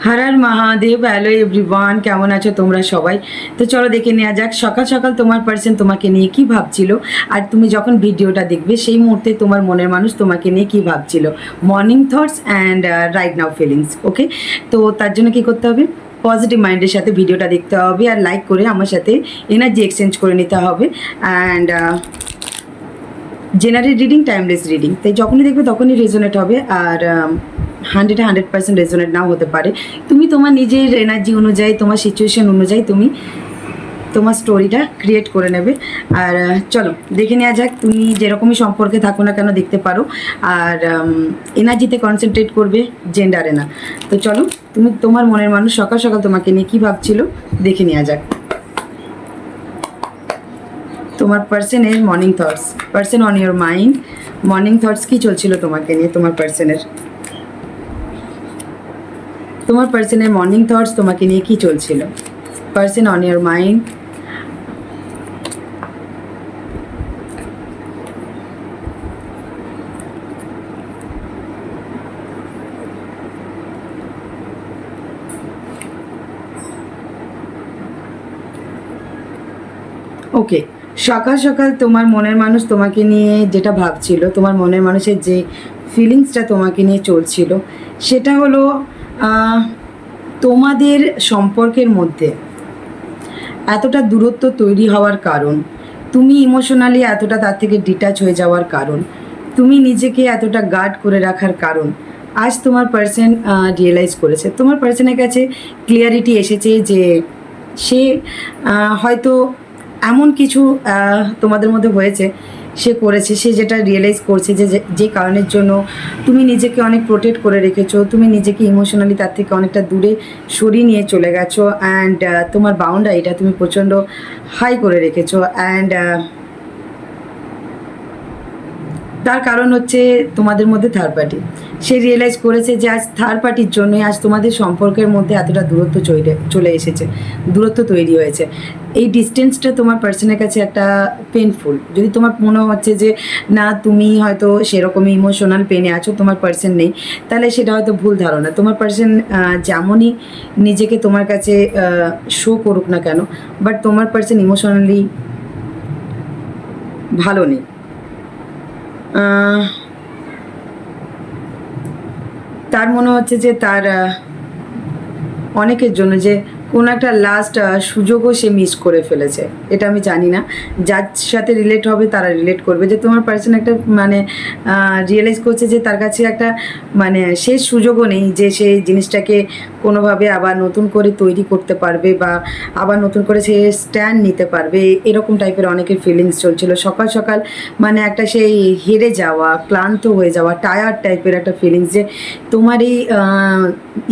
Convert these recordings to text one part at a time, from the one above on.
Har Har Mahadev. Hello everyone, কেমন আছো তোমরা সবাই? তো চলো দেখে নেওয়া যাক সকাল সকাল তোমার পার্সন তোমাকে নিয়ে কি ভাবছিল, আর তুমি যখন ভিডিওটা দেখবে সেই মুহূর্তে তোমার মনের মানুষ তোমাকে নিয়ে কি ভাবছিল। Morning thoughts and right now feelings. Okay, তো তার জন্য কি করতে হবে? পজিটিভ মাইন্ডের সাথে ভিডিওটা দেখতে হবে আর লাইক করে আমার সাথে এনার্জি এক্সচেঞ্জ করে নিতে হবে। And general reading, timeless reading, তাই যখনই দেখবে তখনই রেজোনেট হবে। আর 100% রেজোনেট নাও হতে পারে। তুমি তোমার নিজের এনার্জি অনুযায়ী, তোমার সিচুয়েশন অনুযায়ী তুমি তোমার স্টোরিটা ক্রিয়েট করে নেবে। আর চলো দেখে নেওয়া যাক, তুমি যেরকমই সম্পর্কে থাকো না কেন দেখতে পারো। আর এনার্জিতে কনসেন্ট্রেট করবে, জেন্ডারে না। তো চলো, তুমি তোমার মনের মানুষ সকাল সকাল তোমাকে নিয়ে কী ভাবছিল দেখে নেওয়া যাক। তোমার পার্সনের morning thoughts, person on your mind, morning thoughts কী চলছিল তোমাকে নিয়ে? তোমার পার্সনের মর্নিং থটস তোমাকে নিয়ে কী চলছিল? Person on your mind. Okay, সকাল সকাল তোমার মনের মানুষ তোমাকে নিয়ে যেটা ভাবছিল, তোমার মনের মানুষের যে ফিলিংসটা তোমাকে নিয়ে চলছিল, সেটা হলো তোমাদের সম্পর্কের মধ্যে এতটা দূরত্ব তৈরি হওয়ার কারণ, তুমি ইমোশনালি এতটা তার থেকে ডিটাচ হয়ে যাওয়ার কারণ, তুমি নিজেকে এতটা গার্ড করে রাখার কারণ, আজ তোমার পার্সন রিয়েলাইজ করেছে। তোমার পার্সনের কাছে ক্লিয়ারিটি এসেছে যে সে হয়তো এমন কিছু তোমাদের মধ্যে হয়েছে, সে করেছে, সে যেটা রিয়েলাইজ করছে যে যে কারণের জন্য তুমি নিজেকে অনেক প্রোটেক্ট করে রেখেছো, তুমি নিজেকে ইমোশনালি তার থেকে অনেকটা দূরে সরিয়ে নিয়ে চলে গেছো। অ্যান্ড তোমার বাউন্ডারিটা তুমি প্রচণ্ড হাই করে রেখেছো। অ্যান্ড তার কারণ হচ্ছে তোমাদের মধ্যে থার্ড পার্টি। সে রিয়েলাইজ করেছে যে আজ থার্ড পার্টির জন্যই আজ তোমাদের সম্পর্কের মধ্যে এতটা দূরত্ব চলে এসেছে, দূরত্ব তৈরি হয়েছে। এই ডিস্টেন্সটা তোমার পার্সনের কাছে একটা পেনফুল। যদি তোমার মনে হচ্ছে যে না, তুমি হয়তো সেরকমই ইমোশনাল পেনে আছো, তোমার পার্সন নেই, তাহলে সেটা হয়তো ভুল ধারণা। তোমার পার্সন যেমনই নিজেকে তোমার কাছে শো করুক না কেন, বাট তোমার পার্সন ইমোশনালি ভালো নেই। তার মনে হচ্ছে যে তার অনেকের জন্য যে কোনো একটা লাস্ট সুযোগও সে মিস করে ফেলেছে। এটা আমি জানি না, যার সাথে রিলেট হবে তারা রিলেট করবে যে তোমার পার্সন একটা রিয়েলাইজ করছে যে তার কাছে একটা শেষ সুযোগও নেই যে সে জিনিসটাকে কোনোভাবে আবার নতুন করে তৈরি করতে পারবে বা আবার নতুন করে সে স্ট্যান্ড নিতে পারবে। এরকম টাইপের অনেকের ফিলিংস চলছিল সকাল সকাল। একটা সেই হেরে যাওয়া, ক্লান্ত হয়ে যাওয়া, টায়ার্ড টাইপের একটা ফিলিংস, যে তোমার এই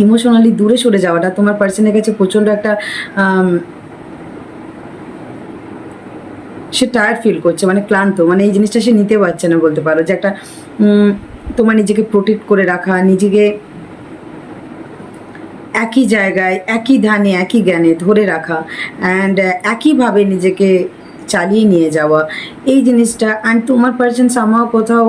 ইমোশনালি দূরে সরে যাওয়াটা তোমার পার্সনের কাছে প্রচণ্ড একটা সে টায়ার্ড ফিল করছে, ক্লান্ত, এই জিনিসটা সে নিতে পারছে না বলতে পারো। যে একটা তোমার নিজেকে প্রোটেক্ট করে রাখা, নিজেকে একই জায়গায়, একই ধ্যানে, একই জ্ঞানে ধরে রাখা, অ্যান্ড একইভাবে নিজেকে চালিয়ে নিয়ে যাওয়া, এই জিনিসটা। অ্যান্ড তোমার পার্সন সামহাও কোথাও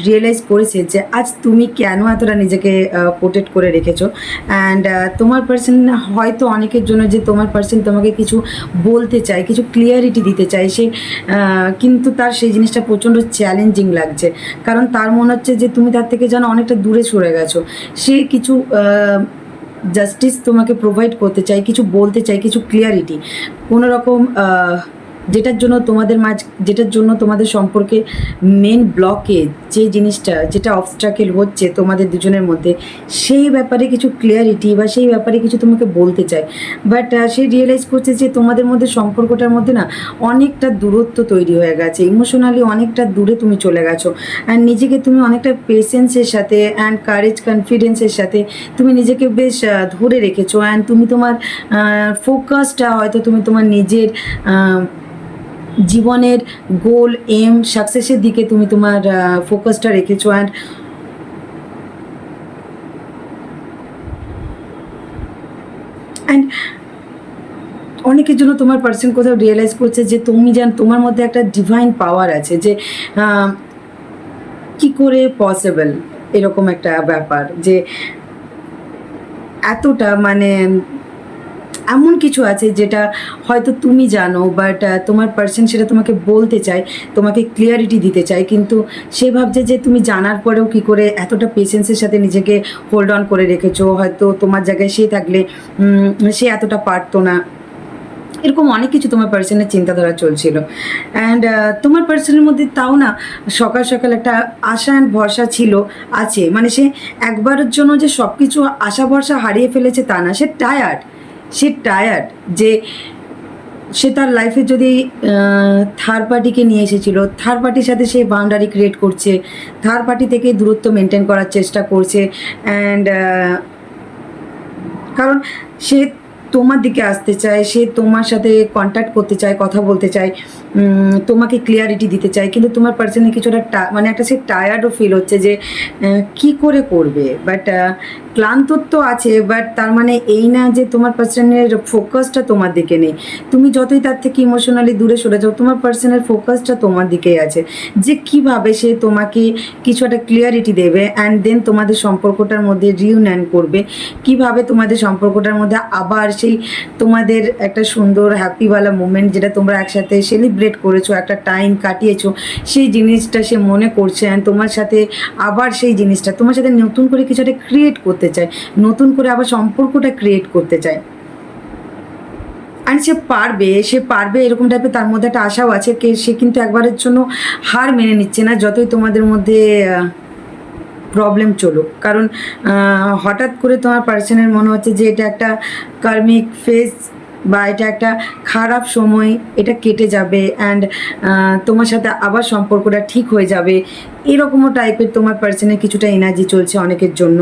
রিয়েলাইজ করেছে যে আজ তুমি কেন এতটা নিজেকে প্রোটেক্ট করে রেখেছো। অ্যান্ড তোমার পার্সন হয়তো অনেকের জন্য যে তোমার পার্সন তোমাকে কিছু বলতে চায়, কিছু ক্লিয়ারিটি দিতে চায়, সে কিন্তু তার সেই জিনিসটা প্রচণ্ড চ্যালেঞ্জিং লাগছে। কারণ তার মনে হচ্ছে যে তুমি তার থেকে যেন অনেকটা দূরে সরে গেছো। সে কিছু জাস্টিস তোমাকে প্রোভাইড করতে চাই, কিছু বলতে চাই, কিছু ক্লিয়ারিটি, কোনো রকম যেটার জন্য তোমাদের সম্পর্কে মেন ব্লকেজ যে জিনিসটা, যেটা অবস্ট্রাকেল হচ্ছে তোমাদের দুজনের মধ্যে, সেই ব্যাপারে কিছু ক্লিয়ারিটি বা সেই ব্যাপারে কিছু তোমাকে বলতে চায়। বাট সে রিয়েলাইজ করছে যে তোমাদের মধ্যে সম্পর্কটার মধ্যে না অনেকটা দূরত্ব তৈরি হয়ে গেছে, ইমোশনালি অনেকটা দূরে তুমি চলে গেছো। অ্যান্ড নিজেকে তুমি অনেকটা পেশেন্সের সাথে অ্যান্ড কারেজ, কনফিডেন্সের সাথে তুমি নিজেকে বেশ ধরে রেখেছো। অ্যান্ড তুমি তোমার ফোকাসটা হয়তো তুমি তোমার নিজের জীবনের গোল, এম, সাকসেসের দিকে তুমি তোমার ফোকাসটা রেখেছো। অ্যান্ড অনেকের জন্য তোমার পার্সন কোথাও রিয়েলাইজ করছে যে তুমি তোমার মধ্যে একটা ডিভাইন পাওয়ার আছে, যে কি করে পসিবল এরকম একটা ব্যাপার, যে এতটা মানে এমন কিছু আছে যেটা হয়তো তুমি জানো, বাট তোমার পার্সন সেটা তোমাকে বলতে চায়, তোমাকে ক্লিয়ারিটি দিতে চায়, কিন্তু সে ভাবছে যে তুমি জানার পরেও কী করে এতটা পেশেন্সের সাথে নিজেকে হোল্ড অন করে রেখেছো। হয়তো তোমার জায়গায় সে থাকলে সে এতটা পারতো না। এরকম অনেক কিছু তোমার পার্সনের চিন্তাধারা চলছিল। অ্যান্ড তোমার পার্সনের মধ্যে তাও না সকাল সকাল একটা আশা অ্যান্ড ভরসা ছিল, আছে। মানে সে একবারের জন্য যে সব কিছু আশা ভরসা হারিয়ে ফেলেছে তা না, সে টায়ার্ড যে সে তার লাইফে যদি থার্ড পার্টিকে নিয়ে এসেছিল, থার্ড পার্টির সাথে সে বাউন্ডারি ক্রিয়েট করছে, থার্ড পার্টি থেকে দূরত্ব মেনটেন করার চেষ্টা করছে। অ্যান্ড কারণ সে তোমার দিকে আসতে চায়, সে তোমার সাথে কন্ট্যাক্ট করতে চায়, কথা বলতে চায়, তোমাকে ক্লিয়ারিটি দিতে চায়, কিন্তু তোমার পার্সনে কিছুটা মানে একটা সে টায়ার্ডও ফিল হচ্ছে যে কি করে করবে। বাট ক্লান্ত তো আছে, বাট তার মানে এই না যে তোমার পার্সনের ফোকাসটা তোমার দিকে নেই। তুমি যতই তার থেকে ইমোশনালি দূরে সরে যাও, তোমার পার্সনের ফোকাসটা তোমার দিকেই আছে, যে কিভাবে সে তোমাকে কিছু একটা ক্লিয়ারিটি দেবে অ্যান্ড দেন তোমাদের সম্পর্কটার মধ্যে রিইউনিয়ন করবে, কিভাবে তোমাদের সম্পর্কটার মধ্যে আবার সেই তোমাদের একটা সুন্দর হ্যাপিওয়ালা মোমেন্ট যেটা তোমরা একসাথে সেলিব্রেট করেছো, একটা টাইম কাটিয়েছো, সেই জিনিসটা সে মনে করছে অ্যান্ড তোমার সাথে আবার সেই জিনিসটা তোমার সাথে নতুন করে কিছু একটা ক্রিয়েট করতে চায়, নতুন করে আবার সম্পর্কটা ক্রিয়েট করতে চায়। অ্যান্ড সে পারবে এরকম টাইপের তার মধ্যে একটা আশাও আছে, সে কিন্তু একবারের জন্য হার মেনে নিচ্ছে না, যতই তোমাদের মধ্যে প্রবলেম চলুক। কারণ হঠাৎ করে তোমার পার্সনের মনে হচ্ছে যে এটা একটা কার্মিক ফেজ বা এটা একটা খারাপ সময়, এটা কেটে যাবে অ্যান্ড তোমার সাথে আবার সম্পর্কটা ঠিক হয়ে যাবে, এরকমও টাইপের তোমার পার্সনের কিছুটা এনার্জি চলছে অনেকের জন্য।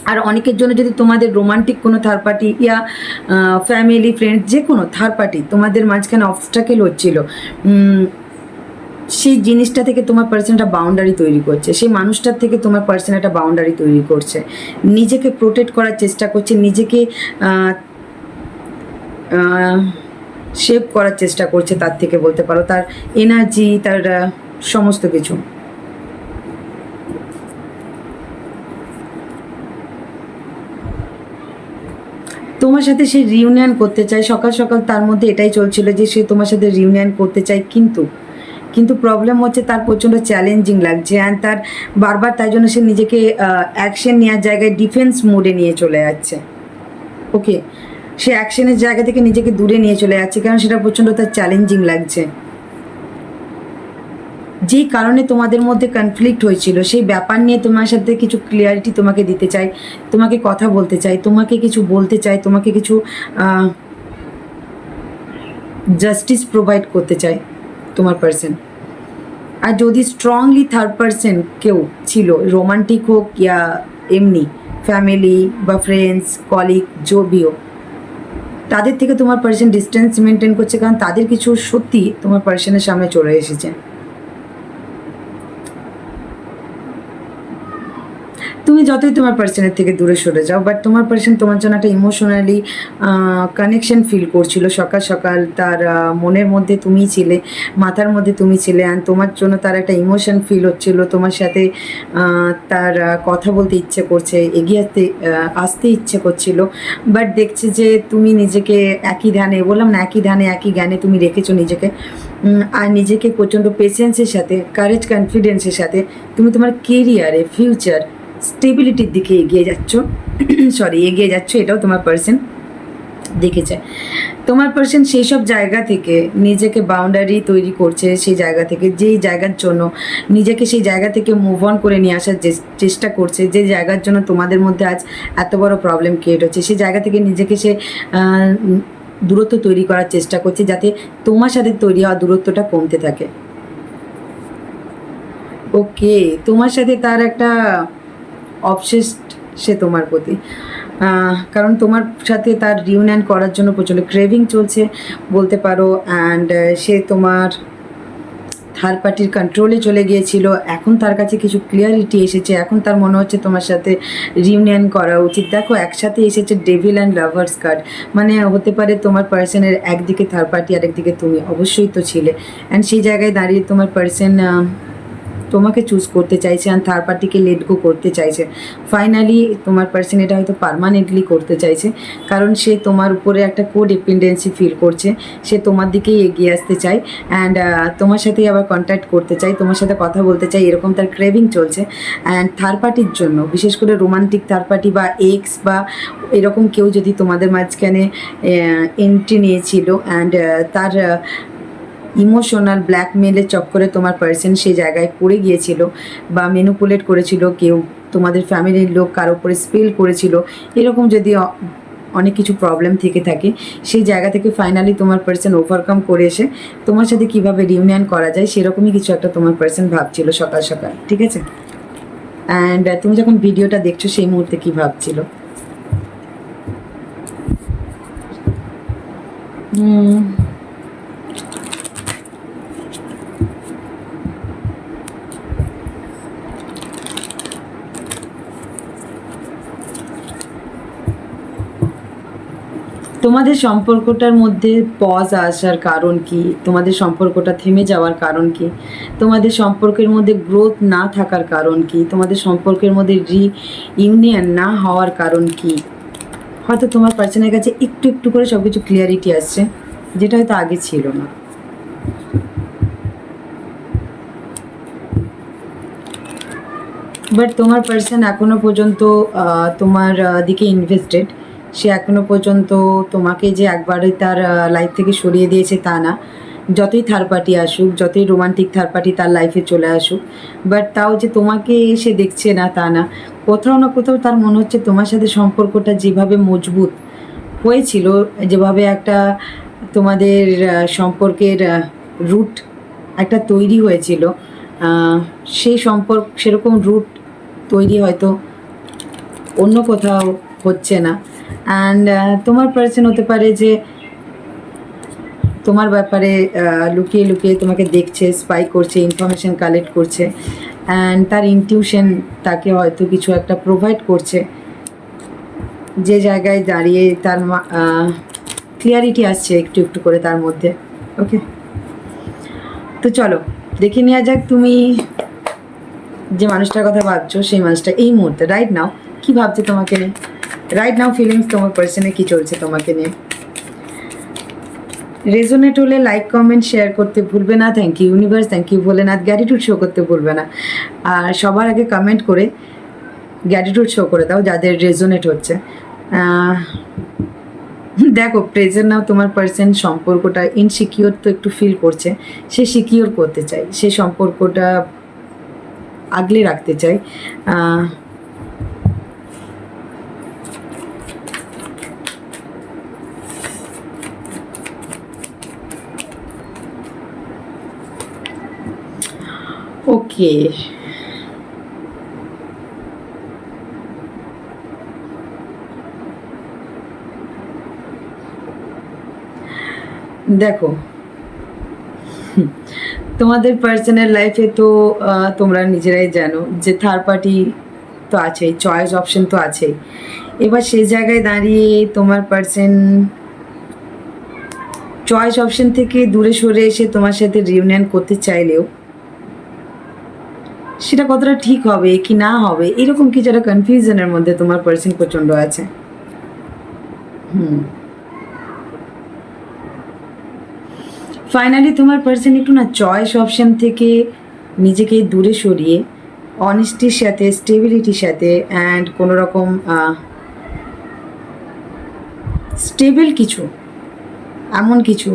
আর অনেকের জন্য যদি তোমাদের রোমান্টিক কোনো থার্ড পার্টি ইয়া ফ্যামিলি ফ্রেন্ড যে কোনো থার্ড পার্টি তোমাদের মাঝখানে অবস্ট্রাকেল হচ্ছিল, সেই জিনিসটা থেকে তোমার পার্সন একটা বাউন্ডারি তৈরি করছে, সেই মানুষটার থেকে তোমার পার্সন একটা বাউন্ডারি তৈরি করছে, নিজেকে প্রোটেক্ট করার চেষ্টা করছে, নিজেকে সেভ করার চেষ্টা করছে তার থেকে, বলতে পারো তার এনার্জি, তার সমস্ত কিছু। তোমার সাথে সে রিউনিয়ন করতে চায়, সকাল সকাল তার মধ্যে এটাই চলছিল যে সে তোমার সাথে রিউনিয়ন করতে চায়, কিন্তু প্রবলেম হচ্ছে তার প্রচণ্ড চ্যালেঞ্জিং লাগছে অ্যান্ড তার বারবার, তাই জন্য সে নিজেকে অ্যাকশন নেওয়ার জায়গায় ডিফেন্স মোডে নিয়ে চলে যাচ্ছে। ওকে, সে অ্যাকশনের জায়গা থেকে নিজেকে দূরে নিয়ে চলে যাচ্ছে, কারণ সেটা প্রচণ্ড তার চ্যালেঞ্জিং লাগছে। যেই কারণে তোমাদের মধ্যে কনফ্লিক্ট হয়েছিল, সেই ব্যাপার নিয়ে তোমার সাথে কিছু ক্লিয়ারিটি তোমাকে দিতে চাই, তোমাকে কথা বলতে চাই, তোমাকে কিছু বলতে চাই, তোমাকে কিছু জাস্টিস প্রোভাইড করতে চাই তোমার পার্সন। আর যদি স্ট্রংলি থার্ড পার্সন কেউ ছিল, রোমান্টিক হোক ইয়া এমনি ফ্যামিলি বা ফ্রেন্ডস কলিগ জবিও, তাদের থেকে তোমার পার্সন ডিস্টেন্স মেনটেন করছে, কারণ তাদের কিছু সত্যি তোমার পার্সনের সামনে চলে এসেছে। তুমি যতই তোমার পার্সনের থেকে দূরে সরে যাও, বাট তোমার পার্সন তোমার জন্য একটা ইমোশনালি কানেকশন ফিল করছিল। সকাল সকাল তার মনের মধ্যে তুমি ছিলে, মাথার মধ্যে তুমি ছিলে, অ্যান্ড তোমার জন্য তার একটা ইমোশন ফিল হচ্ছিল, তোমার সাথে তার কথা বলতে ইচ্ছে করছে, এগিয়ে আসতে ইচ্ছে করছিল। বাট দেখছে যে তুমি নিজেকে একই ধ্যানে, বললাম না একই ধ্যানে একই জ্ঞানে তুমি রেখেছো নিজেকে, আর নিজেকে প্রচণ্ড পেশেন্সের সাথে, কারেজ কনফিডেন্সের সাথে তুমি তোমার কেরিয়ারে ফিউচার স্টেবিলিটির দিকে এগিয়ে যাচ্ছ, এটাও তোমার পার্সন দেখেছে। তোমার পার্সন সেই সব জায়গা থেকে নিজেকে বাউন্ডারি তৈরি করছে, সেই জায়গা থেকে, যেই জায়গার জন্য নিজেকে সেই জায়গা থেকে মুভ অন করে নিয়ে আসার চেষ্টা করছে, যে জায়গার জন্য তোমাদের মধ্যে আজ এত বড় প্রবলেম ক্রিয়েট হচ্ছে, সেই জায়গা থেকে নিজেকে সে দূরত্ব তৈরি করার চেষ্টা করছে, যাতে তোমার সাথে তৈরি হওয়া দূরত্বটা কমতে থাকে। ওকে, তোমার সাথে তার একটা অবসেসড সে তোমার প্রতি, কারণ তোমার সাথে তার রিউনিয়ন করার জন্য প্রচণ্ড ক্রেভিং চলছে বলতে পারো। অ্যান্ড সে তোমার থার্ড পার্টির কন্ট্রোলে চলে গিয়েছিল, এখন তার কাছে কিছু ক্লিয়ারিটি এসেছে, এখন তার মনে হচ্ছে তোমার সাথে রিউনিয়ন করা উচিত। দেখো, একসাথে এসেছে ডেভিল অ্যান্ড লাভার্স কার্ড, মানে হতে পারে তোমার পার্সনের একদিকে থার্ড পার্টি আর একদিকে তুমি অবশ্যই তো ছিলে, অ্যান্ড সেই জায়গায় দাঁড়িয়ে তোমার পার্সন তোমাকে চুজ করতে চাইছে আর থার্ড পার্টিকে লেট গো করতে চাইছে। ফাইনালি তোমার পার্সন এটা হয়তো পার্মানেন্টলি করতে চাইছে, কারণ সে তোমার উপরে একটা কো ডিপেন্ডেন্সি ফিল করছে। সে তোমার দিকেই এগিয়ে আসতে চায় অ্যান্ড তোমার সাথেই আবার কন্ট্যাক্ট করতে চায়, তোমার সাথে কথা বলতে চায়, এরকম তার ক্রেভিং চলছে। অ্যান্ড থার্ড পার্টির জন্য, বিশেষ করে রোমান্টিক থার্ড পার্টি বা এক্স বা এরকম কেউ যদি তোমাদের মাঝখানে এন্ট্রি নিয়েছিল অ্যান্ড তার ইমোশনাল ব্ল্যাকমেলের চক্করে তোমার পার্সন সেই জায়গায় পড়ে গিয়েছিল বা ম্যানিপুলেট করেছিল, কেউ তোমাদের ফ্যামিলির লোক কারো উপরে স্পেল করেছিল, এরকম যদি অনেক কিছু প্রবলেম থেকে থাকে, সেই জায়গা থেকে ফাইনালি তোমার পার্সন ওভারকাম করে এসে তোমার সাথে কীভাবে রিউনিয়ন করা যায় সেরকমই কিছু একটা তোমার পার্সন ভাবছিল সকাল সকাল, ঠিক আছে? অ্যান্ড তুমি যখন ভিডিওটা দেখছো সেই মুহূর্তে কী ভাবছিল? তোমাদের সম্পর্কটার মধ্যে পজ আসার কারণ কি? তোমাদের সম্পর্কটা থেমে যাওয়ার কারণ কি? তোমাদের সম্পর্কের মধ্যে গ্রোথ না থাকার কারণ কি? তোমাদের সম্পর্কের মধ্যে ইউনিয়ন না হওয়ার কারণ কি? হয়তো তোমার পার্সনের কাছে একটু একটু করে সব কিছু ক্লিয়ারিটি আসছে, যেটা হয়তো আগে ছিল না। বাট তোমার পার্সন এখনও পর্যন্ত তোমার দিকে ইনভেস্টেড। সে এখনও পর্যন্ত তোমাকে যে একবারই তার লাইফ থেকে সরিয়ে দিয়েছে তা না। যতই থার্ড পার্টি আসুক, যতই রোমান্টিক থার্ড পার্টি তার লাইফে চলে আসুক, বাট তাও যে তোমাকে সে দেখছে না তা না। কোথাও না কোথাও তার মনে হচ্ছে তোমার সাথে সম্পর্কটা যেভাবে মজবুত হয়েছিল, যেভাবে একটা তোমাদের সম্পর্কের রুট একটা তৈরি হয়েছিল, সেই সম্পর্ক সেরকম রুট তৈরি হয়তো অন্য কোথাও হচ্ছে না। অ্যান্ড তোমার পার্সন হতে পারে যে তোমার ব্যাপারে লুকিয়ে লুকিয়ে তোমাকে দেখছে, স্পাই করছে, ইনফরমেশান কালেক্ট করছে, অ্যান্ড তার ইনটিউশন তাকে হয়তো কিছু একটা প্রোভাইড করছে, যে জায়গায় দাঁড়িয়ে তার ক্লিয়ারিটি আসছে একটু একটু করে তার মধ্যে। ওকে, তো চলো দেখে নেওয়া যাক তুমি যে মানুষটার কথা ভাবছো সেই মানুষটা এই মুহূর্তে রাইট নাও কী ভাবছে তোমাকে নিয়ে। রাইট নাও ফিলিংস তোমার পার্সনে কী চলছে তোমাকে নিয়ে। রেজোনেট হলে লাইক কমেন্ট শেয়ার করতে ভুলবে না। Thank you universe, thank you Bholenath. Gratitude show করতে ভুলবে না। আর সবার আগে কমেন্ট করে গ্র্যাটিটিউড শো করে দাও যাদের রেজোনেট হচ্ছে। দেখো প্রেজেন্ট নাও তোমার পার্সন সম্পর্কটা ইনসিকিওর তো একটু ফিল করছে, সে সিকিওর করতে চায়, সে সম্পর্কটা আগলে রাখতে চায়। ওকে, দেখো তোমাদের পার্সোনাল লাইফে তো তোমরা নিজেরাই জানো যে থার্ড পার্টি তো আছেই, চয়েস অপশন তো আছেই। এবার সেই জায়গায় দাঁড়িয়ে তোমার পার্সন চয়েস অপশন থেকে দূরে সরে এসে তোমার সাথে রিউনিয়ন করতে চাইলেও সেটা কতটা ঠিক হবে কি না হবে এরকম কিছু একটা কনফিউশনের মধ্যে তোমার পার্সন প্রচণ্ড আছে। ফাইনালি তোমার পার্সন একটু না চয়েস অপশন থেকে নিজেকে দূরে সরিয়ে অনেস্টির সাথে, স্টেবিলিটির সাথে অ্যান্ড কোনো রকম স্টেবল কিছু, এমন কিছু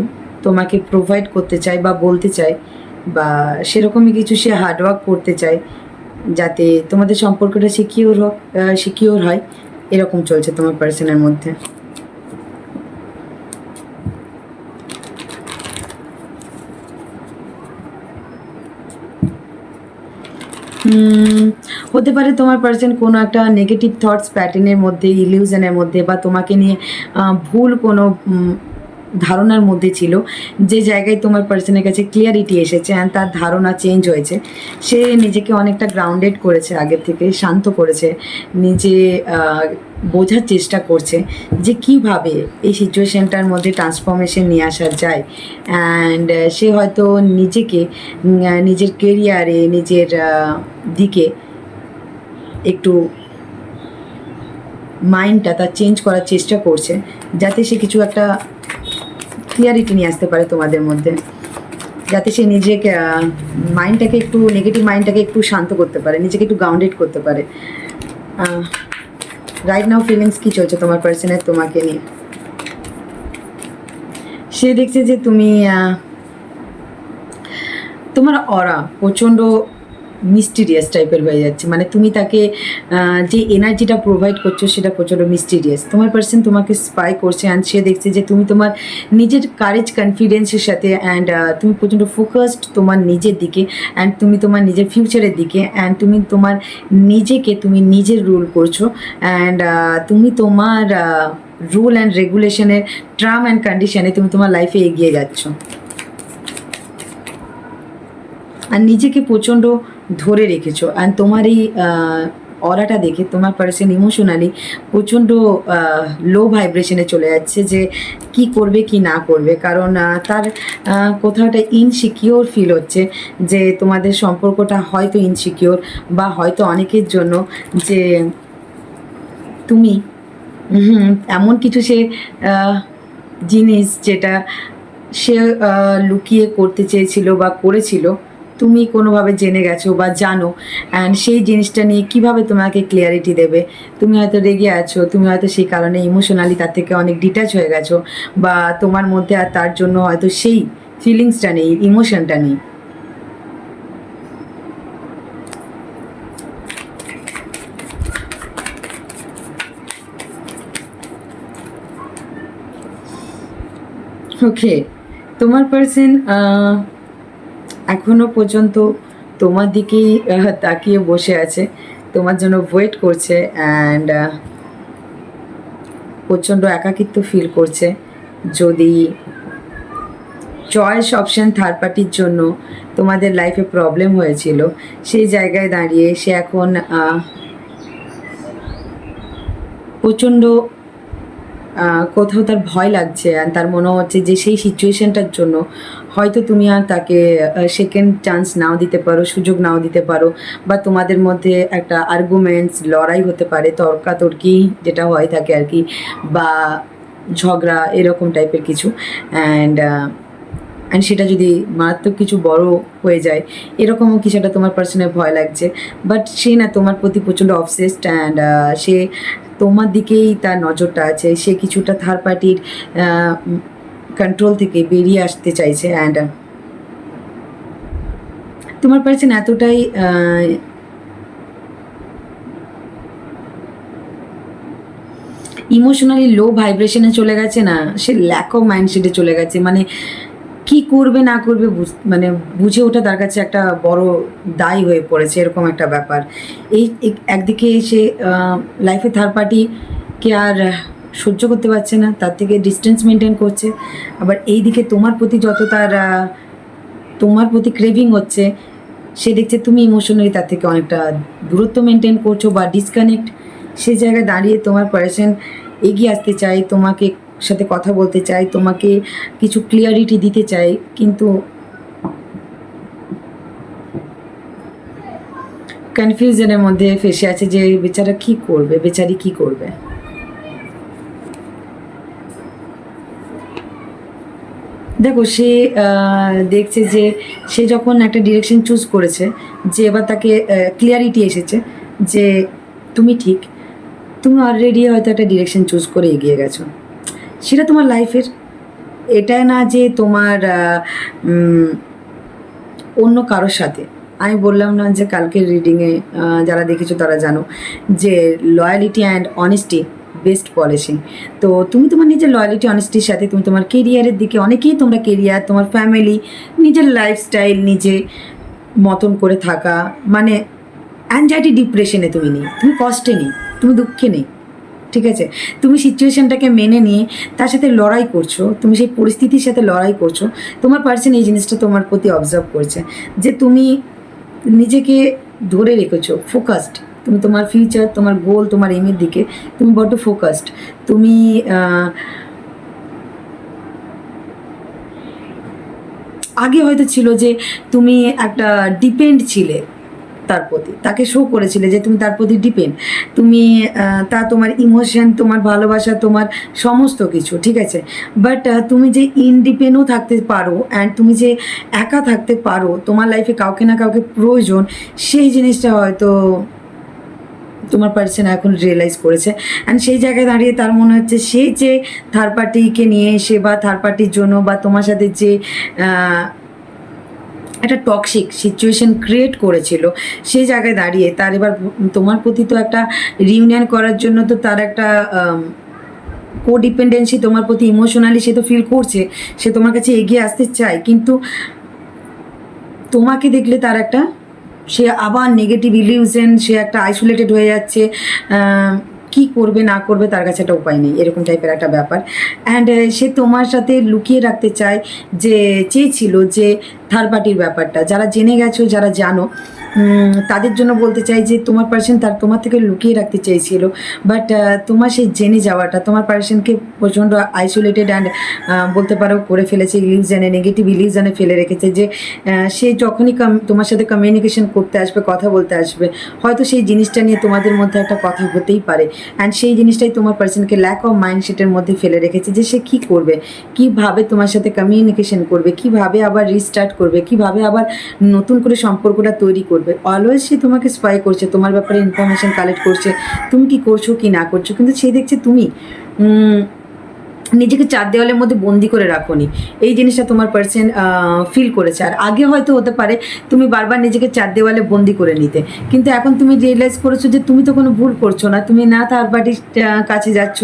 তোমাকে প্রোভাইড করতে চায় বা বলতে চায়, বা সেরকমই কিছু সে হার্ডওয়ার্ক করতে চায় যাতে তোমাদের সম্পর্কটা সিকিওর হয়, এরকম চলছে তোমার পার্সনের মধ্যে। হতে পারে তোমার পার্সন কোনো একটা নেগেটিভ থটস প্যাটার্নের মধ্যে, ইলিউশনের মধ্যে, বা তোমাকে নিয়ে ভুল কোনো ধারণার মধ্যে ছিল, যে জায়গায় তোমার পার্সনের কাছে ক্লিয়ারিটি এসেছে অ্যান্ড তার ধারণা চেঞ্জ হয়েছে। সে নিজেকে অনেকটা গ্রাউন্ডেড করেছে, আগের থেকে শান্ত করেছে, নিজে বোঝার চেষ্টা করছে যে কীভাবে এই সিচুয়েশানটার মধ্যে ট্রান্সফরমেশন নিয়ে আসা যায়। অ্যান্ড সে হয়তো নিজেকে নিজের কেরিয়ারে, নিজের দিকে একটু মাইন্ডটা তার চেঞ্জ করার চেষ্টা করছে, যাতে সে কিছু একটা ক্লিয়ারিটি নিয়ে আসতে পারে তোমাদের মধ্যে, যাতে সে নিজেকে মাইন্ডটাকে একটু, নেগেটিভ মাইন্ডটাকে একটু শান্ত করতে পারে, নিজেকে একটু গ্রাউন্ডেড করতে পারে। রাইট নাও ফিলিংস কী চলছে তোমার পার্সনের তোমাকে নিয়ে? সে দেখছে যে তুমি, তোমার অরা প্রচণ্ড মিস্টিরিয়াস টাইপের হয়ে যাচ্ছে, মানে তুমি তাকে যে এনার্জিটা প্রোভাইড করছো সেটা প্রচণ্ড মিস্টিরিয়াস। তোমার পার্সন তোমাকে স্পাই করছে অ্যান্ড সে দেখছে যে তুমি তোমার নিজের কারেজ, কনফিডেন্সের সাথে অ্যান্ড তুমি প্রচণ্ড ফোকাসড তোমার নিজের দিকে অ্যান্ড তুমি তোমার নিজের ফিউচারের দিকে অ্যান্ড তুমি তোমার নিজেকে, তুমি নিজের রুল করছো অ্যান্ড তুমি তোমার রুল অ্যান্ড রেগুলেশনের টার্ম অ্যান্ড কন্ডিশনে তুমি তোমার লাইফে এগিয়ে যাচ্ছ আর নিজেকে প্রচণ্ড ধরে রেখেছো। অ্যান্ড তোমার এই অরাটা দেখে তোমার পার্সন ইমোশনালি প্রচণ্ড লো ভাইব্রেশনে চলে যাচ্ছে, যে কি করবে কি না করবে, কারণ তার কোথাও একটা ইনসিকিওর ফিল হচ্ছে, যে তোমাদের সম্পর্কটা হয়তো ইনসিকিওর, বা হয়তো অনেকের জন্য যে তুমি এমন কিছু সে জিনিস যেটা সে লুকিয়ে করতে চেয়েছিল বা করেছিল, তুমি কোনোভাবে জেনে গেছো বা জানো, অ্যান্ড সেই জিনিসটা নিয়ে কীভাবে তোমাকে ক্লিয়ারিটি দেবে। তুমি হয়তো রেগে আছো, তুমি হয়তো সেই কারণে ইমোশনালি তার থেকে অনেক ডিট্যাচ হয়ে গেছো, বা তোমার মধ্যে আর তার জন্য হয়তো সেই ফিলিংসটা নেই, ইমোশনটা নেই। ওকে, তোমার পার্সন এখনো পর্যন্ত তোমার দিকেই তাকিয়ে বসে আছে, তোমার জন্য ওয়েট করছে অ্যান্ড প্রচণ্ড একাকিত্ব ফিল করছে। যদি চয়েস অপশান থার্ড পার্টির জন্য তোমাদের লাইফে প্রবলেম হয়েছিল, সেই জায়গায় দাঁড়িয়ে সে এখন প্রচণ্ড কোথাও তার ভয় লাগছে আর তার মনে হচ্ছে যে সেই সিচুয়েশনটার জন্য হয়তো তুমি আর তাকে সেকেন্ড চান্স নাও দিতে পারো, সুযোগ নাও দিতে পারো, বা তোমাদের মধ্যে একটা আর্গুমেন্টস, লড়াই হতে পারে, তর্কাতর্কি যেটা হয় থাকে আর কি, বা ঝগড়া এরকম টাইপের কিছু। অ্যান্ড সেটা যদি মারাত্মক কিছু বড় হয়ে যায়, এরকমও কিছু একটা তোমার পার্সনের ভয় লাগছে। বাট সে না তোমার প্রতি প্রচণ্ড অবসেসড অ্যান্ড সে তোমার দিকেই তার নজরটা আছে, সে কিছুটা থার্ড পার্টির কন্ট্রোল থেকে বেরিয়ে আসতে চাইছে। অ্যান্ড তোমার পার্সন এতটাই ইমোশনালি লো ভাইব্রেশনে চলে গেছে না, সে ল্যাক অফ মাইন্ডসেটে চলে গেছে, মানে কি করবে না করবে মানে বুঝে ওঠা তার কাছে একটা বড় দায় হয়ে পড়েছে, এরকম একটা ব্যাপার। এই একদিকে সে লাইফে থার্ড পার্টিকে আর সহ্য করতে পারছে না, তার থেকে ডিস্টেন্স মেনটেন করছে। আবার এই দিকে তোমার প্রতি যত তার তোমার প্রতি ক্রেভিং হচ্ছে, সে দেখছে তুমি ইমোশনালি তার থেকে অনেকটা দূরত্ব মেনটেন করছো বা ডিসকানেক্ট। সে জায়গায় দাঁড়িয়ে তোমার পার্সন এগিয়ে আসতে চাই, তোমাকে সাথে কথা বলতে চাই, তোমাকে কিছু ক্লিয়ারিটি দিতে চাই, কিন্তু কনফিউশনের মধ্যে ফেসে আছে যে বেচারা কি করবে, বেচারি কি করবে। দেখো, সে দেখছে যে সে যখন একটা ডিরেকশন চুজ করেছে, যে এবার তাকে ক্লিয়ারিটি এসেছে যে তুমি ঠিক, তুমি অলরেডি হয়তো একটা ডিরেকশন চুজ করে এগিয়ে গেছো, সেটা তোমার লাইফের। এটা না যে তোমার অন্য কারোর সাথে। আমি বললাম না যে কালকের রিডিংয়ে যারা দেখেছো তারা জানো যে loyalty and honesty best policy. তো তুমি তোমার নিজের লয়ালিটি অনেস্টির সাথে তুমি তোমার কেরিয়ারের দিকে, অনেকেই তোমরা কেরিয়ার, তোমার ফ্যামিলি, নিজের লাইফস্টাইল নিজে মতন করে থাকা, মানে অ্যাংজাইটি ডিপ্রেশনে তুমি নেই, তুমি কষ্টে নেই, তুমি দুঃখে নেই, ঠিক আছে? তুমি সিচুয়েশনটাকে মেনে নিয়ে তার সাথে লড়াই করছো, তুমি সেই পরিস্থিতির সাথে লড়াই করছো। তোমার পার্সন এই জিনিসটা তোমার প্রতি অবজার্ভ করছে যে তুমি নিজেকে ধরে রেখেছো, ফোকাসড। তুমি তোমার ফিউচার, তোমার গোল, তোমার এমের দিকে তুমি বড্ড ফোকাসড। তুমি আগে হয়তো ছিল যে তুমি একটা ডিপেন্ড ছিলে তার প্রতি, তাকে শো করেছিলে যে তুমি তার প্রতি ডিপেন্ড। তুমি তা তোমার ইমোশন, তোমার ভালোবাসা, তোমার সমস্ত কিছু, ঠিক আছে? বাট তুমি যে ইনডিপেন্ডও থাকতে পারো অ্যান্ড তুমি যে একা থাকতে পারো, তোমার লাইফে কাউকে না কাউকে প্রয়োজন, সেই জিনিসটা হয়তো তোমার পার্সন এখন রিয়েলাইজ করেছে। অ্যান্ড সেই জায়গায় দাঁড়িয়ে তার মনে হচ্ছে সে যে থার্ড পার্টিকে নিয়ে এসে বা থার্ড পার্টির জন্য বা তোমার সাথে যে একটা টক্সিক সিচুয়েশন ক্রিয়েট করেছিল, সেই জায়গায় দাঁড়িয়ে তার এবার তোমার প্রতি তো একটা রিউনিয়ন করার জন্য তো তার একটা কোডিপেন্ডেন্সি তোমার প্রতি ইমোশনালি সে তো ফিল করছে, সে তোমার কাছে এগিয়ে আসতে চায়, কিন্তু তোমাকে দেখলে তার একটা, সে আবার নেগেটিভ ইলিউশন, সে একটা আইসোলেটেড হয়ে যাচ্ছে। কি করবে না করবে তার কাছে একটা উপায় নেই, এরকম টাইপের একটা ব্যাপার। অ্যান্ড সে তোমার সাথে লুকিয়ে রাখতে চায়, যে চেয়েছিল যে থার্ড পার্টির ব্যাপারটা, যারা জেনে গেছো, যারা জানো, তাদের জন্য বলতে চাই যে তোমার পার্সন তার তোমার থেকে লুকিয়ে রাখতে চেয়েছিল। বাট তোমার সেই জেনে যাওয়াটা তোমার পার্সনকে প্রচণ্ড আইসোলেটেড অ্যান্ড বলতে পারো করে ফেলেছে, ইলিউশনে, নেগেটিভ ইলিউশনে ফেলে রেখেছে। যে সে যখনই তোমার সাথে কমিউনিকেশন করতে আসবে, কথা বলতে আসবে, হয়তো সেই জিনিসটা নিয়ে তোমাদের মধ্যে একটা কথা হতেই পারে। অ্যান্ড সেই জিনিসটাই তোমার পার্সনকে ল্যাক অফ মাইন্ডসেটের মধ্যে ফেলে রেখেছে, যে সে কী করবে, কীভাবে তোমার সাথে কমিউনিকেশন করবে, কীভাবে আবার রিস্টার্ট করবে, কীভাবে আবার নতুন করে সম্পর্কটা তৈরি করবে। অলওয়েজ সে তোমাকে স্পাই করছে, তোমার ব্যাপারে ইনফরমেশন কালেক্ট করছে, তুমি কি করছো কি না করছো, কিন্তু সে দেখছে তুমি নিজেকে চার দেওয়ালের মধ্যে বন্দি করে রাখোনি। এই জিনিসটা তোমার পার্সন ফিল করেছে। আর আগে হয়তো হতে পারে তুমি বারবার নিজেকে চার দেওয়ালে বন্দি করে নিতে, কিন্তু এখন তুমি রিয়েলাইজ করেছো যে তুমি তো কোনো ভুল করছো না, তুমি না থার্ড পার্টির কাছে যাচ্ছ,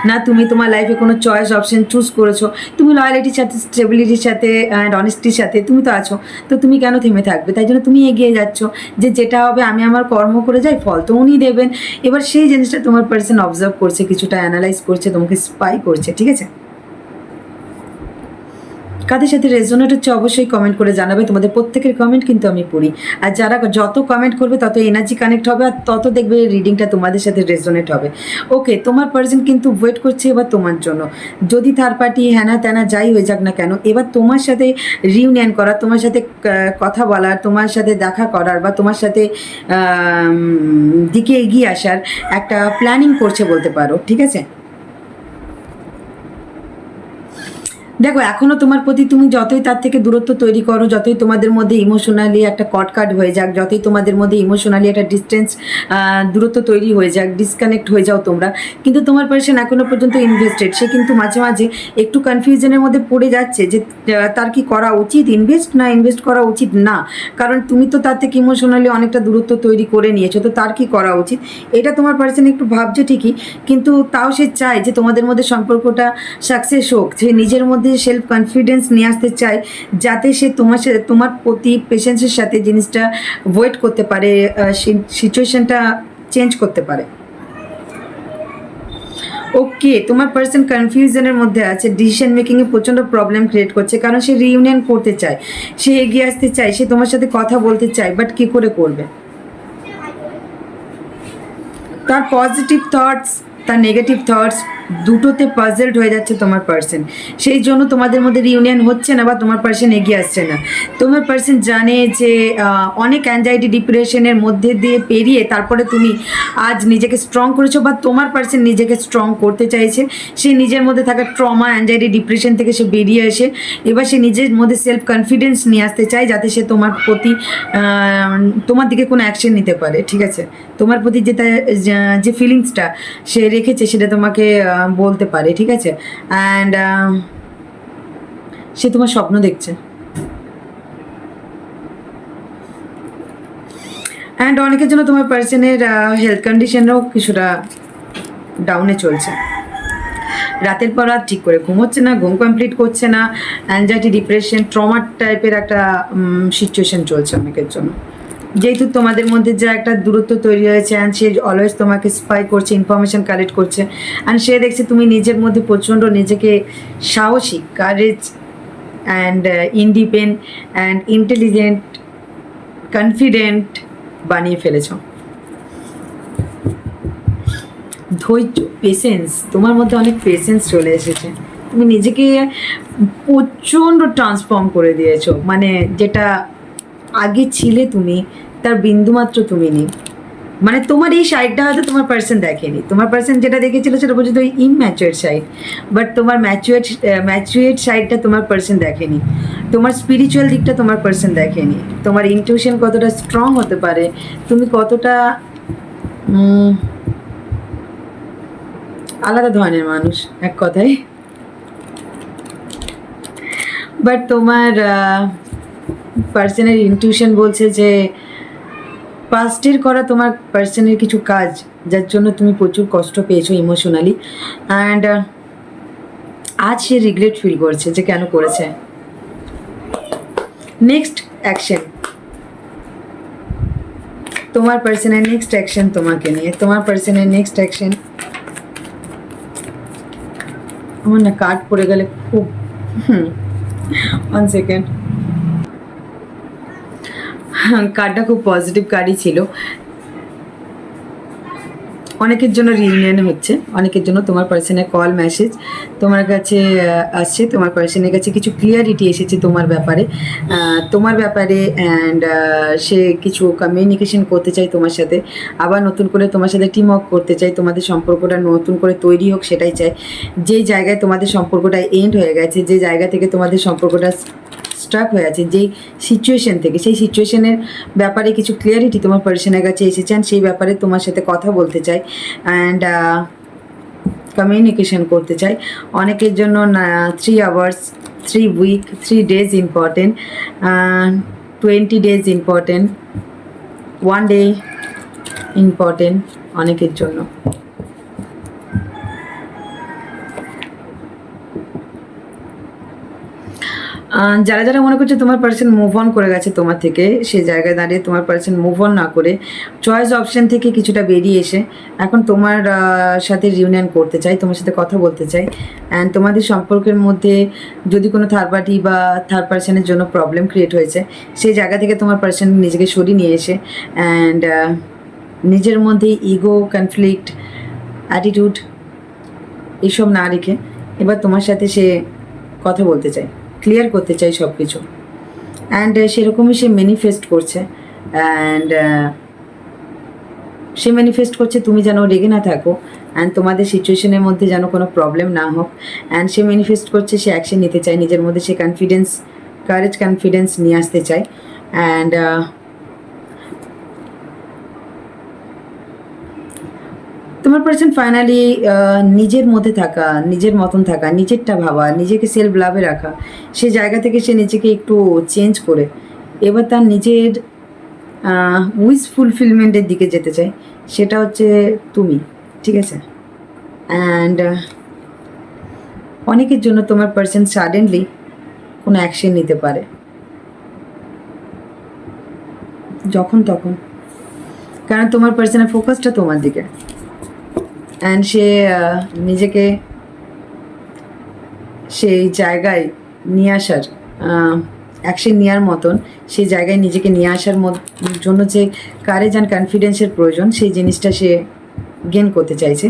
না তুমি তোমার লাইফে কোনো চয়েস অপশন চুজ করেছো, তুমি লয়ালিটির সাথে, স্টেবিলিটির সাথে অ্যান্ড অনেস্টির সাথে তুমি তো আছো, তো তুমি কেন থেমে থাকবে? তাই জন্য তুমি এগিয়ে যাচ্ছ, যে যেটা হবে আমি আমার কর্ম করে যাই, ফল তো উনি দেবেন। এবার সেই জিনিসটা তোমার পার্সন অবজার্ভ করছে, কিছুটা অ্যানালাইজ করছে, তোমাকে স্পাই করছে, ঠিক আছে? কাদের সাথে রেজোনেট হচ্ছে অবশ্যই কমেন্ট করে জানাবে। তোমাদের প্রত্যেকের কমেন্ট কিন্তু আমি পড়ি, আর যারা যত কমেন্ট করবে তত এনার্জি কানেক্ট হবে, আর তত দেখবে রিডিংটা তোমাদের সাথে রেজোনেট হবে। ওকে, তোমার পার্সন কিন্তু ওয়েট করছে এবার তোমার জন্য। যদি থার্ড পার্টি হ্যানা ত্যানা যাই হয়ে যাক না কেন, এবার তোমার সাথে রিউনিয়ন করার, তোমার সাথে কথা বলার, তোমার সাথে দেখা করার, বা তোমার সাথে দিকে এগিয়ে আসার একটা প্ল্যানিং করছে বলতে পারো, ঠিক আছে? দেখো, এখনও তোমার প্রতি তুমি যতই তার থেকে দূরত্ব তৈরি করো, যতই তোমাদের মধ্যে ইমোশনালি একটা কটকাট হয়ে যাক, যতই তোমাদের মধ্যে ইমোশনালি একটা ডিস্টেন্স, দূরত্ব তৈরি হয়ে যাক, ডিসকানেক্ট হয়ে যাও তোমরা, কিন্তু তোমার পার্সন এখনও পর্যন্ত ইনভেস্টেড। সে কিন্তু মাঝে মাঝে একটু কনফিউশনের মধ্যে পড়ে যাচ্ছে যে তার কি করা উচিত, ইনভেস্ট না ইনভেস্ট করা উচিত না, কারণ তুমি তো তার থেকে ইমোশনালি অনেকটা দূরত্ব তৈরি করে নিয়েছো, তো তার কি করা উচিত এটা তোমার পার্সন একটু ভাবছে ঠিকই, কিন্তু তাও সে চায় যে তোমাদের মধ্যে সম্পর্কটা সাকসেস হোক। সে নিজের মধ্যে সেলফ কনফিডেন্স নিয়ে আসতে চায়, যাতে সে তোমার প্রতি পেশেন্সের সাথে জিনিসটা ওয়েট করতে পারে, সিচুয়েশনটা চেঞ্জ করতে পারে। ওকে, তোমার পার্সন কনফিউশনের মধ্যে আছে, ডিসিশন মেকিংয়ে প্রচণ্ড প্রবলেম ক্রিয়েট করছে, কারণ সে রিইউনিয়ন করতে চায়, সে এগিয়ে আসতে চায়, সে তোমার সাথে কথা বলতে চায়, বাট কী করে করবে? তার পজিটিভ থটস, তার নেগেটিভ থটস দুটোতে পাজলড হয়ে যাচ্ছে তোমার পার্সন। সেই জন্য তোমাদের মধ্যে রিউনিয়ন হচ্ছে না, বা তোমার পার্সন এগিয়ে আসছে না। তোমার পার্সন জানে যে অনেক অ্যাংজাইটি ডিপ্রেশনের মধ্যে দিয়ে পেরিয়ে তারপরে তুমি আজ নিজেকে স্ট্রং করেছো, বা তোমার পার্সন নিজেকে স্ট্রং করতে চাইছে। সে নিজের মধ্যে থাকা ট্রমা, অ্যাংজাইটি, ডিপ্রেশন থেকে সে বেরিয়ে এসে এবার সে নিজের মধ্যে সেলফ কনফিডেন্স নিয়ে আসতে চায়, যাতে সে তোমার প্রতি তোমার দিকে কোনো অ্যাকশন নিতে পারে, ঠিক আছে? তোমার প্রতি যে ফিলিংসটা সে রেখেছে সেটা তোমাকে বলতে পারে, ঠিক আছে? অ্যান্ড সে তোমার স্বপ্ন দেখছে। অ্যান্ড অনেকের জন্য তোমার পার্সনের হেলথ কন্ডিশনও কিছুটা ডাউনে চলছে, রাতের পর রাত ঠিক করে ঘুমোচ্ছে না, ঘুম কমপ্লিট করছে না, অ্যাংজাইটি, ডিপ্রেশন, ট্রমার টাইপের একটা সিচুয়েশন চলছে অনেকের জন্য। যেহেতু তোমাদের মধ্যে যে একটা দূরত্ব তৈরি হয়েছে অ্যান্ড সে অলওয়েজ তোমাকে স্পাই করছে, ইনফরমেশন কালেক্ট করছে, অ্যান্ড সে দেখছে তুমি নিজের মধ্যে প্রচণ্ড নিজেকে সাহসী, courage and independent and intelligent, confident বানিয়ে ফেলেছ। ধৈর্য, পেশেন্স, তোমার মধ্যে অনেক পেশেন্স চলে এসেছে। তুমি নিজেকে প্রচণ্ড ট্রান্সফর্ম করে দিয়েছো, মানে যেটা আগে ছিলে তুমি তার বিন্দুমাত্র তুমি নেই। মানে তোমার এই সাইডটা হয়তো তোমার পার্সন দেখেনি, তোমার পার্সন যেটা দেখেছিল সেটা বলছে তো ইনম্যাচুয়ার সাইড, বাট তোমার ম্যাচুয়েড সাইডটা তোমার পার্সন দেখেনি, তোমার স্পিরিচুয়াল দিকটা তোমার পার্সন দেখেনি, তোমার ইনটিউশন কতটা স্ট্রং হতে পারে, তুমি কতটা আলাদা ধরনের মানুষ এক কথায়। বাট তোমার পার্সনের ইনটিউশন বলছে যে পাস্টের করা তোমার পার্সনের কিছু কাজ যার জন্য তুমি প্রচুর কষ্ট পেয়েছো ইমোশনালি, অ্যান্ড আজ সে রিগ্রেট ফিল করছে যে কেন করেছে। নেক্সট অ্যাকশন, তোমার পার্সনের নেক্সট অ্যাকশন তোমাকে নিয়ে, তোমার পার্সনের নেক্সট অ্যাকশন। আমার না কার্ড পড়ে গেলে খুব 1 সেকেন্ড, কার্ডটা খুব পজিটিভ কার্ডই ছিল। অনেকের জন্য রিউনিয়ন হচ্ছে, অনেকের জন্য তোমার পার্সনের কল মেসেজ তোমার কাছে আসছে, তোমার পার্সনের কাছে কিছু ক্লিয়ারিটি এসেছে তোমার ব্যাপারে অ্যান্ড সে কিছু কমিউনিকেশন করতে চাই তোমার সাথে, আবার নতুন করে তোমার সাথে টিম আপ করতে চাই, তোমাদের সম্পর্কটা নতুন করে তৈরি হোক সেটাই চাই। যেই জায়গায় তোমাদের সম্পর্কটা এন্ড হয়ে গেছে, যে জায়গা থেকে তোমাদের সম্পর্কটা স্ট্রাক হয়ে আছে, যেই সিচুয়েশন থেকে, সেই সিচুয়েশনের ব্যাপারে কিছু ক্লিয়ারিটি তোমার পার্সনের কাছে এসেছেন, সেই ব্যাপারে তোমার সাথে কথা বলতে চাই অ্যান্ড কমিউনিকেশন করতে চাই। অনেকের জন্য 3 hours, 3 week, 3 days important, 20 days important, 1 day important অনেকের জন্য। যারা যারা মনে করছে তোমার পার্সন মুভ অন করে গেছে তোমার থেকে, সেই জায়গায় দাঁড়িয়ে তোমার পার্সন মুভ অন না করে চয়েস অপশান থেকে কিছুটা বেরিয়ে এসে এখন তোমার সাথে রিউনিয়ন করতে চাই, তোমার সাথে কথা বলতে চাই, অ্যান্ড তোমাদের সম্পর্কের মধ্যে যদি কোনো থার্ড পার্টি বা থার্ড পার্সনের জন্য প্রবলেম ক্রিয়েট হয়েছে, সেই জায়গা থেকে তোমার পার্সন নিজেকে সরিয়ে নিয়ে এসে অ্যান্ড নিজের মধ্যে ইগো, কনফ্লিক্ট, অ্যাটিটিউড এইসব না রেখে এবার তোমার সাথে সে কথা বলতে চাই, ক্লিয়ার করতে চাই সব কিছু। অ্যান্ড সেরকমই সে ম্যানিফেস্ট করছে, অ্যান্ড সে ম্যানিফেস্ট করছে তুমি যেন রেগে না থাকো, অ্যান্ড তোমাদের সিচুয়েশনের মধ্যে যেন কোনো প্রবলেম না হোক, অ্যান্ড সে ম্যানিফেস্ট করছে সে অ্যাকশন নিতে চায়, নিজের মধ্যে সে কনফিডেন্স নিয়ে আসতে চায়। অ্যান্ড তোমার পার্সন ফাইনালি নিজের মধ্যে থাকা, নিজের মতন থাকা, নিজেরটা ভাবা, নিজেকে সেলফ লাভে রাখা, সে জায়গা থেকে সে নিজেকে একটু চেঞ্জ করে এবার তার নিজের উইশ ফুলফিলমেন্টের দিকে যেতে চাই, সেটা হচ্ছে তুমি, ঠিক আছে। অ্যান্ড অনেকের জন্য তোমার পার্সন সাডেনলি কোনো অ্যাকশন নিতে পারে যখন তখন, কারণ তোমার পার্সনের ফোকাসটা তোমার দিকে, অ্যান্ড সে নিজেকে সেই জায়গায় নিয়ে আসার, অ্যাকশন নেওয়ার মতন সেই জায়গায় নিজেকে নিয়ে আসার জন্য যে কারেজ অ্যান্ড কনফিডেন্সের প্রয়োজন, সেই জিনিসটা সে গেন করতে চাইছে,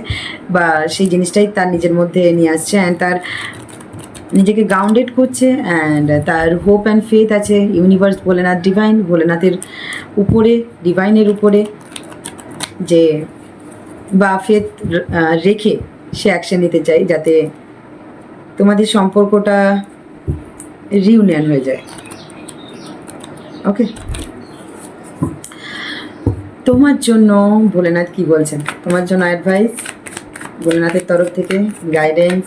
বা সেই জিনিসটাই তার নিজের মধ্যে নিয়ে আসছে, অ্যান্ড তার নিজেকে গ্রাউন্ডেড করছে, অ্যান্ড তার হোপ অ্যান্ড ফেথ আছে ইউনিভার্স, ভোলেনাথের উপরে, ডিভাইনের উপরে, যে বা ফেথ রেখে সে অ্যাকশন নিতে চাই যাতে তোমাদের সম্পর্কটা রিউনিয়ন হয়ে যায়। ওকে, তোমার জন্য ভোলেনাথ কি বলছেন, তোমার জন্য অ্যাডভাইস ভোলেনাথের তরফ থেকে, গাইডেন্স।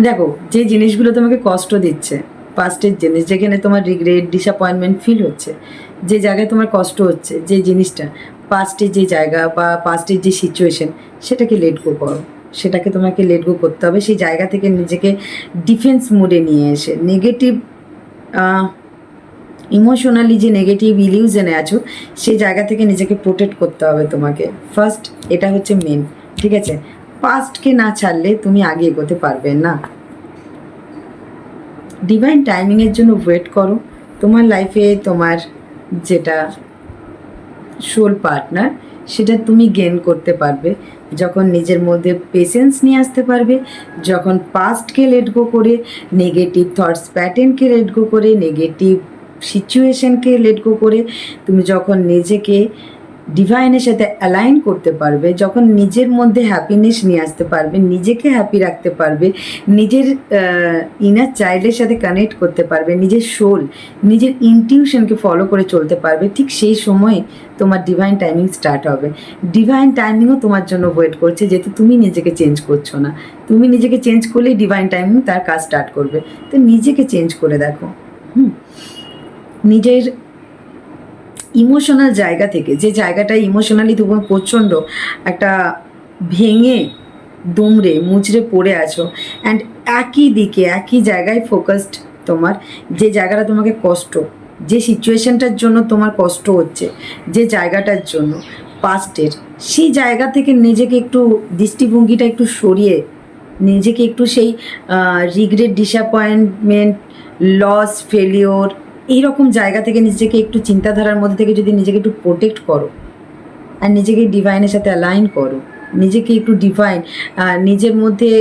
দেখো, যে জিনিসগুলো তোমাকে কষ্ট দিচ্ছে, পাস্টের জিনিস, যেখানে তোমার রিগ্রেট, ডিসঅ্যাপয়েন্টমেন্ট ফিল হচ্ছে, যে জায়গায় তোমার কষ্ট হচ্ছে, যে জিনিসটা পাস্টের যে জায়গা বা পাস্টের যে সিচুয়েশন, সেটাকে লেট গো করো। সেটাকে তোমাকে লেট গো করতে হবে। সেই জায়গা থেকে নিজেকে ডিফেন্স মোডে নিয়ে এসে নেগেটিভ ইমোশনালি যে নেগেটিভ ইলিউশনে আছো সেই জায়গা থেকে নিজেকে প্রোটেক্ট করতে হবে তোমাকে ফার্স্ট। এটা হচ্ছে মেন, ঠিক আছে? পাস্টকে না ছাড়লে তুমি আগে এগোতে পারবে না। ডিভাইন টাইমিংয়ের জন্য ওয়েট করো। তোমার লাইফে তোমার যেটা সোল পার্টনার সেটা তুমি গেন করতে পারবে যখন নিজের মধ্যে পেশেন্স নিয়ে আসতে পারবে, যখন পাস্টকে লেট গো করে, নেগেটিভ থটস প্যাটার্নকে লেট গো করে, নেগেটিভ সিচুয়েশনকে লেট গো করে তুমি যখন নিজেকে ডিভাইনের সাথে অ্যালাইন করতে পারবে, যখন নিজের মধ্যে হ্যাপিনেস নিয়ে আসতে পারবে, নিজেকে হ্যাপি রাখতে পারবে, নিজের ইনার চাইল্ডের সাথে কানেক্ট করতে পারবে, নিজের সোল, নিজের ইনটিউশনকে ফলো করে চলতে পারবে, ঠিক সেই সময় তোমার ডিভাইন টাইমিং স্টার্ট হবে। ডিভাইন টাইমিংও তোমার জন্য ওয়েট করছে, যেহেতু তুমি নিজেকে চেঞ্জ করছো না। তুমি নিজেকে চেঞ্জ করলেই ডিভাইন টাইমিং তার কাজ স্টার্ট করবে। তো নিজেকে চেঞ্জ করে দেখো। নিজের ইমোশনাল জায়গা থেকে, যে জায়গাটা ইমোশনালি তুমি প্রচণ্ড একটা ভেঙে দুমড়ে মুচড়ে পড়ে আছো, অ্যান্ড একই দিকে একই জায়গায় ফোকাসড তোমার, যে জায়গাটা তোমাকে কষ্ট, যে সিচুয়েশনটার জন্য তোমার কষ্ট হচ্ছে, যে জায়গাটার জন্য পাস্টের, সেই জায়গা থেকে নিজেকে একটু দৃষ্টিভঙ্গিটা একটু সরিয়ে নিজেকে একটু সেই রিগ্রেট, ডিসঅ্যাপয়েন্টমেন্ট, লস, ফেলিওর এইরকম জায়গা থেকে নিজেকে একটু চিন্তাধারার মধ্যে থেকে যদি নিজেকে একটু প্রোটেক্ট করো আর নিজেকে ডিভাইনের সাথে অ্যালাইন করো, নিজেকে একটু ডিভাইন নিজের মধ্যে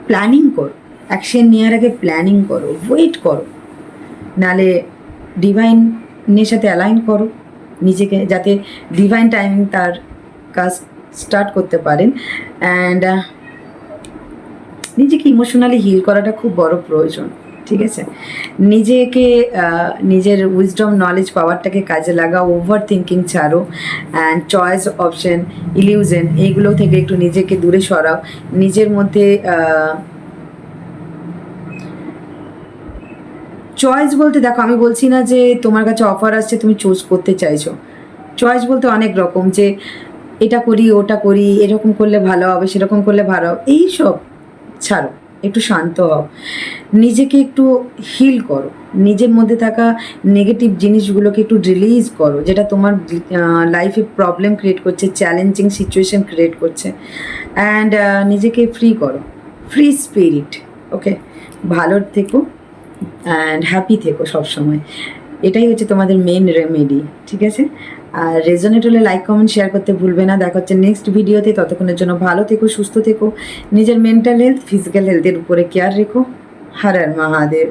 প্ল্যানিং করো, অ্যাকশন নেওয়ার আগে প্ল্যানিং করো, ওয়েট করো, নালে ডিভাইনের সাথে অ্যালাইন করো নিজেকে, যাতে ডিভাইন টাইমিং তার কাজ স্টার্ট করতে পারেন। অ্যান্ড নিজেকে ইমোশনালি হিল করাটা খুব বড় প্রয়োজন, ঠিক আছে? নিজেকে নিজের উইজডম, নলেজ, পাওয়ারটাকে কাজে লাগাও, ওভার থিঙ্কিং ছাড়ো, অ্যান্ড চয়েস, অপশন, ইলিউশন এইগুলো থেকে একটু নিজেকে দূরে সরাও। নিজের মধ্যে চয়েস বলতে দেখো, আমি বলছি না যে তোমার কাছে অফার আসছে তুমি চুজ করতে চাইছো। চয়েস বলতে অনেক রকম, যে এটা করি, ওটা করি, এরকম করলে ভালো হবে, সেরকম করলে ভালো হবে, এইসব ছাড়ো, একটু শান্ত হও, নিজেকে একটু হিল করো, নিজের মধ্যে থাকা নেগেটিভ জিনিসগুলোকে একটু রিলিজ করো, যেটা তোমার লাইফে প্রবলেম ক্রিয়েট করছে, চ্যালেঞ্জিং সিচুয়েশন ক্রিয়েট করছে। অ্যান্ড নিজেকে ফ্রি করো, ফ্রি স্পিরিট, ওকে? ভালো থেকো অ্যান্ড হ্যাপি থেকো সবসময়। এটাই হচ্ছে তোমাদের মেন রেমেডি, ঠিক আছে? আর রেজোনেট হলে লাইক, কমেন্ট, শেয়ার করতে ভুলবে না। দেখা হচ্ছে নেক্সট ভিডিওতে। ততক্ষণের জন্য ভালো থেকো, সুস্থ থেকো, নিজের মেন্টাল হেলথ, ফিজিক্যাল হেলথের উপরে কেয়ার রেখো। হর হর মহাদেব।